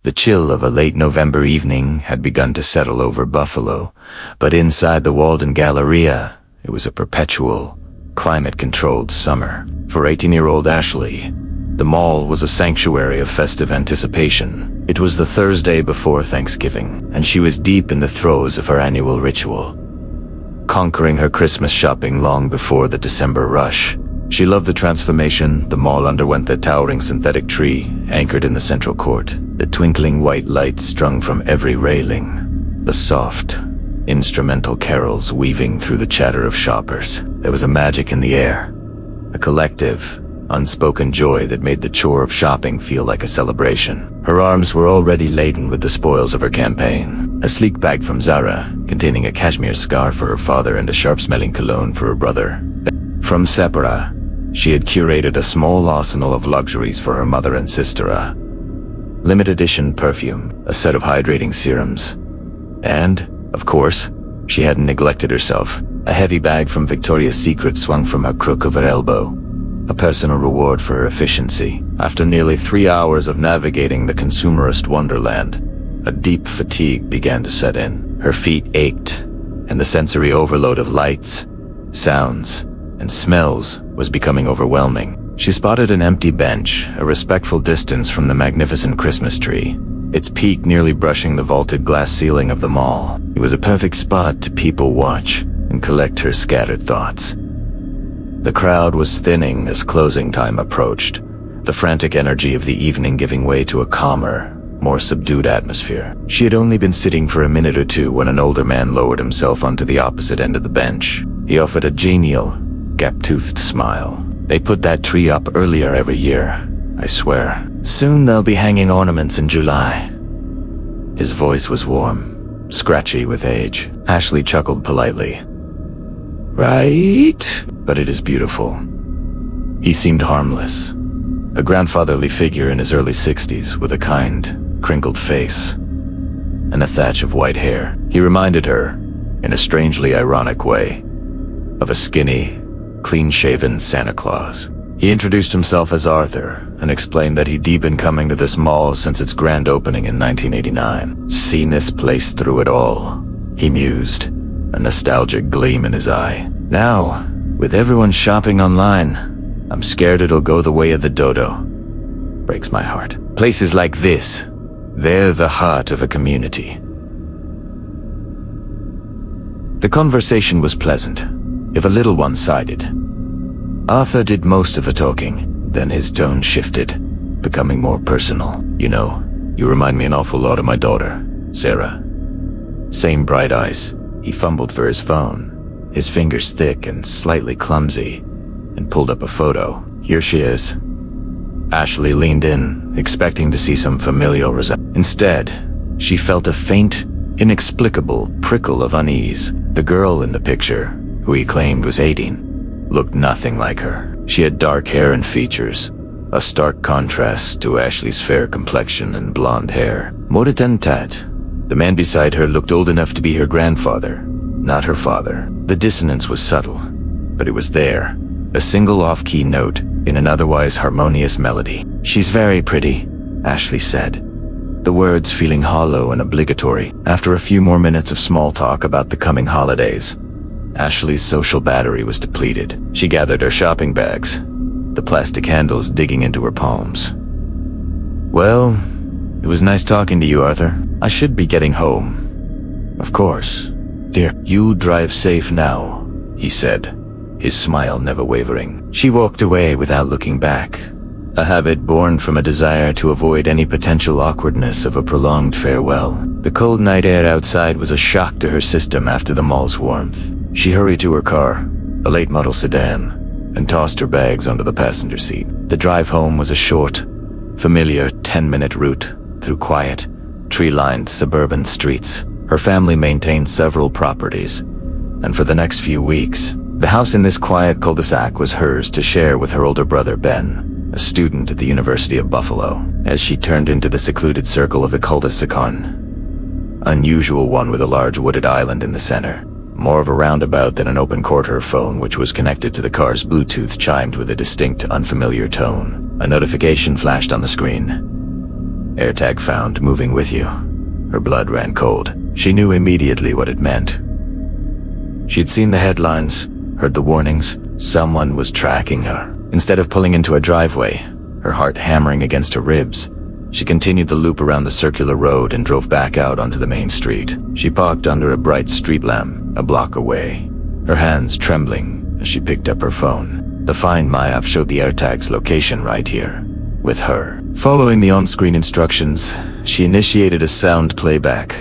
The chill of a late November evening had begun to settle over Buffalo, but inside the Walden Galleria, it was a perpetual, climate-controlled summer. For 18-year-old Ashley, the mall was a sanctuary of festive anticipation. It was the Thursday before Thanksgiving, and she was deep in the throes of her annual ritual, conquering her Christmas shopping long before the December rush. She loved the transformation the mall underwent. The towering synthetic tree anchored in the central court, the twinkling white lights strung from every railing, the soft, instrumental carols weaving through the chatter of shoppers. There was a magic in the air, a collective, unspoken joy that made the chore of shopping feel like a celebration. Her arms were already laden with the spoils of her campaign. A sleek bag from Zara, containing a cashmere scarf for her father and a sharp-smelling cologne for her brother. From Sephora, she had curated a small arsenal of luxuries for her mother and sister, a limited edition perfume, a set of hydrating serums, and, of course, she hadn't neglected herself. A heavy bag from Victoria's Secret swung from her crook of her elbow, a personal reward for her efficiency. After nearly 3 hours of navigating the consumerist wonderland, a deep fatigue began to set in. Her feet ached, and the sensory overload of lights, sounds, and smells was becoming overwhelming. She spotted an empty bench, a respectful distance from the magnificent Christmas tree, its peak nearly brushing the vaulted glass ceiling of the mall. It was a perfect spot to people watch and collect her scattered thoughts. The crowd was thinning as closing time approached, the frantic energy of the evening giving way to a calmer, more subdued atmosphere. She had only been sitting for a minute or two when an older man lowered himself onto the opposite end of the bench. He offered a genial, gap-toothed smile. They put that tree up earlier every year, I swear. Soon they'll be hanging ornaments in July. His voice was warm, scratchy with age. Ashley chuckled politely. Right? But it is beautiful. He seemed harmless, a grandfatherly figure in his early 60s with a kind, crinkled face and a thatch of white hair. He reminded her, in a strangely ironic way, of a skinny, clean-shaven Santa Claus. He introduced himself as Arthur and explained that he'd been coming to this mall since its grand opening in 1989. Seen this place through it all, he mused, a nostalgic gleam in his eye. Now, with everyone shopping online, I'm scared it'll go the way of the dodo. Breaks my heart. Places like this, they're the heart of a community. The conversation was pleasant, if a little one-sided. Arthur did most of the talking, then his tone shifted, becoming more personal. You know, you remind me an awful lot of my daughter, Sarah. Same bright eyes. He fumbled for his phone, his fingers thick and slightly clumsy, and pulled up a photo. Here she is. Ashley leaned in, expecting to see some familial resemblance. Instead, she felt a faint, inexplicable prickle of unease. The girl in the picture, who he claimed was 18, looked nothing like her. She had dark hair and features, a stark contrast to Ashley's fair complexion and blonde hair. Modetentat. The man beside her looked old enough to be her grandfather, not her father. The dissonance was subtle, but it was there, a single off-key note in an otherwise harmonious melody. She's very pretty, Ashley said, the words feeling hollow and obligatory. After a few more minutes of small talk about the coming holidays, Ashley's social battery was depleted. She gathered her shopping bags, the plastic handles digging into her palms. Well, it was nice talking to you, Arthur. I should be getting home. Of course, dear. You drive safe now, he said, his smile never wavering. She walked away without looking back, a habit born from a desire to avoid any potential awkwardness of a prolonged farewell. The cold night air outside was a shock to her system after the mall's warmth. She hurried to her car, a late model sedan, and tossed her bags onto the passenger seat. The drive home was a short, familiar 10-minute route through quiet, tree-lined suburban streets. Her family maintained several properties, and for the next few weeks, the house in this quiet cul-de-sac was hers to share with her older brother Ben, a student at the University of Buffalo. As she turned into the secluded circle of the cul-de-sac, unusual one with a large wooded island in the center, more of a roundabout than an open court, her phone, which was connected to the car's Bluetooth, chimed with a distinct, unfamiliar tone. A notification flashed on the screen. AirTag found moving with you. Her blood ran cold. She knew immediately what it meant. She'd seen the headlines, heard the warnings. Someone was tracking her. Instead of pulling into a driveway, her heart hammering against her ribs, she continued the loop around the circular road and drove back out onto the main street. She parked under a bright street lamp a block away, her hands trembling as she picked up her phone. The Find My app showed the AirTag's location right here, with her. Following the on-screen instructions, she initiated a sound playback.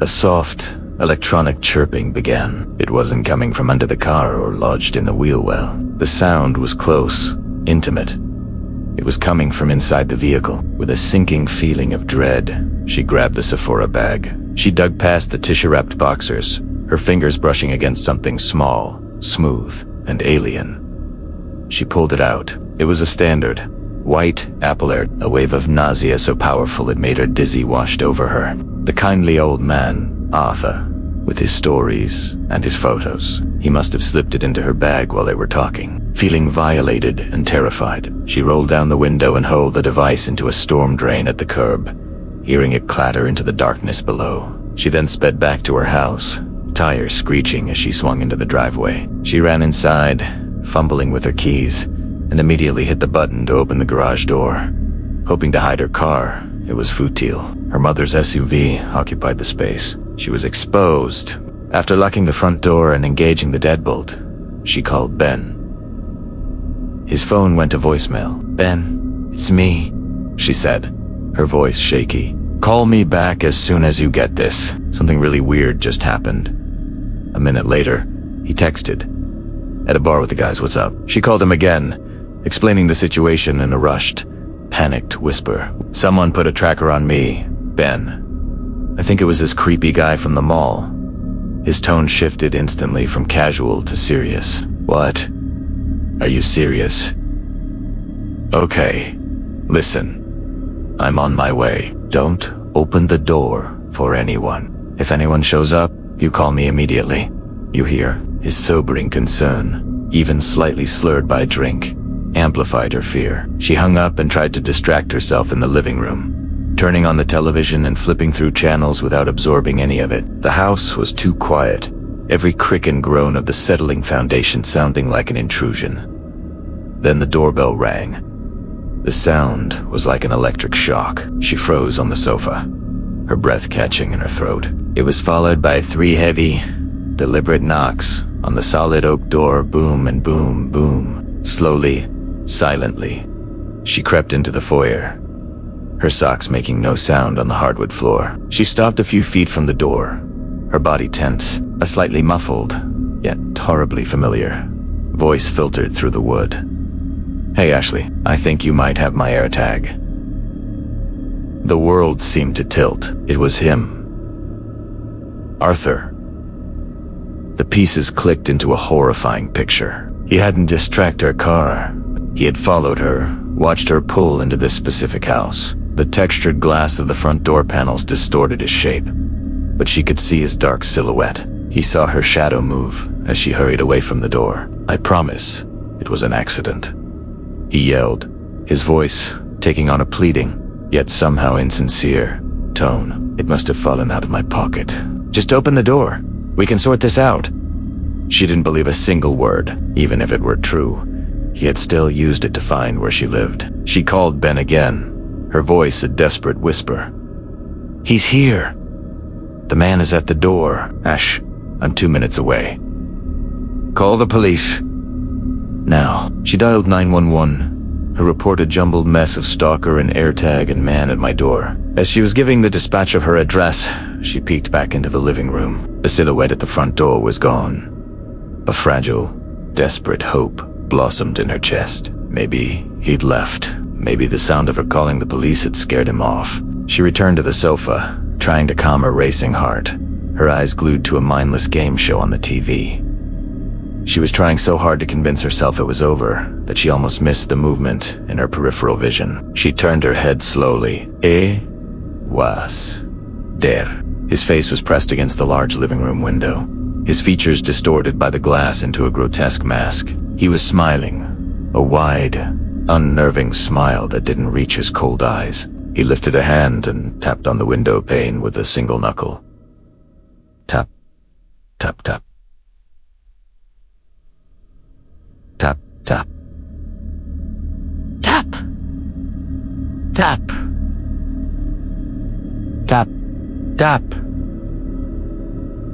A soft, electronic chirping began. It wasn't coming from under the car or lodged in the wheel well. The sound was close, intimate. It was coming from inside the vehicle. With a sinking feeling of dread, she grabbed the Sephora bag. She dug past the tissue-wrapped boxers, her fingers brushing against something small, smooth, and alien. She pulled it out. It was a standard, white Apple Air. A wave of nausea so powerful it made her dizzy washed over her. The kindly old man, Arthur, with his stories and his photos. He must have slipped it into her bag while they were talking. Feeling violated and terrified, she rolled down the window and hurled the device into a storm drain at the curb, hearing it clatter into the darkness below. She then sped back to her house, tires screeching as she swung into the driveway. She ran inside, fumbling with her keys, and immediately hit the button to open the garage door. Hoping to hide her car, it was futile. Her mother's SUV occupied the space. She was exposed. After locking the front door and engaging the deadbolt, she called Ben. His phone went to voicemail. "Ben, it's me," she said, her voice shaky. "Call me back as soon as you get this. Something really weird just happened." A minute later, he texted. "At a bar with the guys, what's up?" She called him again, explaining the situation in a rushed, panicked whisper. "Someone put a tracker on me, Ben. I think it was this creepy guy from the mall." His tone shifted instantly from casual to serious. "What? Are you serious? Okay, listen. I'm on my way. Don't open the door for anyone. If anyone shows up, you call me immediately. You hear?" His sobering concern, even slightly slurred by drink, amplified her fear. She hung up and tried to distract herself in the living room, turning on the television and flipping through channels without absorbing any of it. The house was too quiet, every crick and groan of the settling foundation sounding like an intrusion. Then the doorbell rang. The sound was like an electric shock. She froze on the sofa, her breath catching in her throat. It was followed by 3 heavy, deliberate knocks on the solid oak door, boom and boom, boom. Slowly, silently, she crept into the foyer, her socks making no sound on the hardwood floor. She stopped a few feet from the door, her body tense. A slightly muffled, yet horribly familiar, voice filtered through the wood. "Hey Ashley, I think you might have my AirTag." The world seemed to tilt. It was him. Arthur. The pieces clicked into a horrifying picture. He hadn't distracted her car. He had followed her, watched her pull into this specific house. The textured glass of the front door panels distorted his shape, but she could see his dark silhouette. He saw her shadow move as she hurried away from the door. "I promise, it was an accident," he yelled, his voice taking on a pleading, yet somehow insincere, tone. "It must have fallen out of my pocket. Just open the door. We can sort this out." She didn't believe a single word, even if it were true. He had still used it to find where she lived. She called Ben again, her voice a desperate whisper. "He's here. The man is at the door. Ash, I'm 2 minutes away. Call the police. Now." She dialed 911, her report a jumbled mess of stalker and AirTag and man at my door. As she was giving the dispatch of her address, she peeked back into the living room. The silhouette at the front door was gone. A fragile, desperate hope blossomed in her chest. Maybe he'd left. Maybe the sound of her calling the police had scared him off. She returned to the sofa, trying to calm her racing heart, her eyes glued to a mindless game show on the TV. She was trying so hard to convince herself it was over that she almost missed the movement in her peripheral vision. She turned her head slowly. Was there. His face was pressed against the large living room window, his features distorted by the glass into a grotesque mask. He was smiling, a wide, unnerving smile that didn't reach his cold eyes. He lifted a hand and tapped on the window pane with a single knuckle. Tap, tap, tap. Tap, tap. Tap. Tap. Tap. Tap.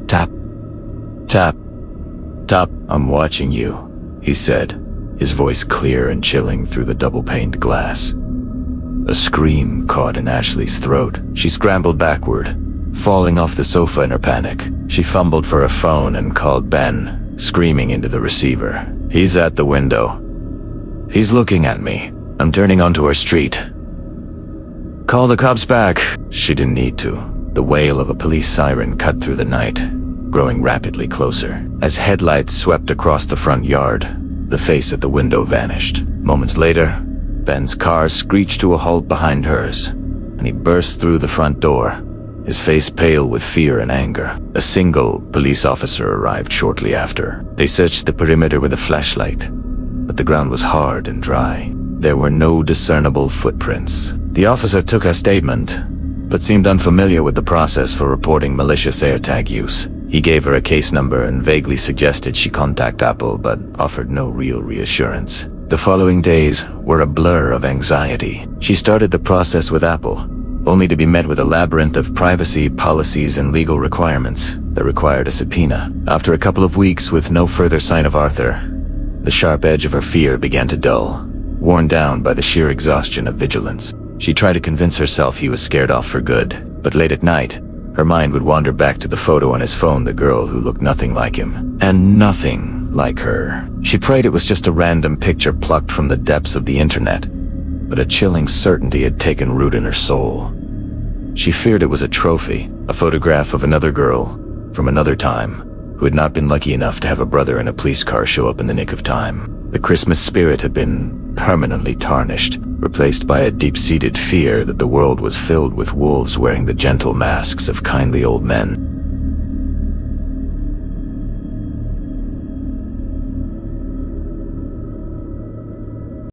Tap. Tap. Tap. I'm watching you, he said, his voice clear and chilling through the double-paned glass. A scream caught in Ashley's throat. She scrambled backward, falling off the sofa in her panic. She fumbled for a phone and called Ben, screaming into the receiver. He's at the window. He's looking at me. I'm turning onto our street. Call the cops back. She didn't need to. The wail of a police siren cut through the night, growing rapidly closer. As headlights swept across the front yard, the face at the window vanished. Moments later, Ben's car screeched to a halt behind hers, and he burst through the front door, his face pale with fear and anger. A single police officer arrived shortly after. They searched the perimeter with a flashlight, but the ground was hard and dry. There were no discernible footprints. The officer took her statement, but seemed unfamiliar with the process for reporting malicious AirTag use. He gave her a case number and vaguely suggested she contact Apple, but offered no real reassurance. The following days were a blur of anxiety. She started the process with Apple, only to be met with a labyrinth of privacy policies and legal requirements that required a subpoena. After a couple of weeks with no further sign of Arthur, the sharp edge of her fear began to dull, worn down by the sheer exhaustion of vigilance. She tried to convince herself he was scared off for good, but late at night, her mind would wander back to the photo on his phone, the girl who looked nothing like him, and nothing like her. She prayed it was just a random picture plucked from the depths of the internet, but a chilling certainty had taken root in her soul. She feared it was a trophy, a photograph of another girl from another time who had not been lucky enough to have a brother in a police car show up in the nick of time. The Christmas spirit had been permanently tarnished, replaced by a deep-seated fear that the world was filled with wolves wearing the gentle masks of kindly old men.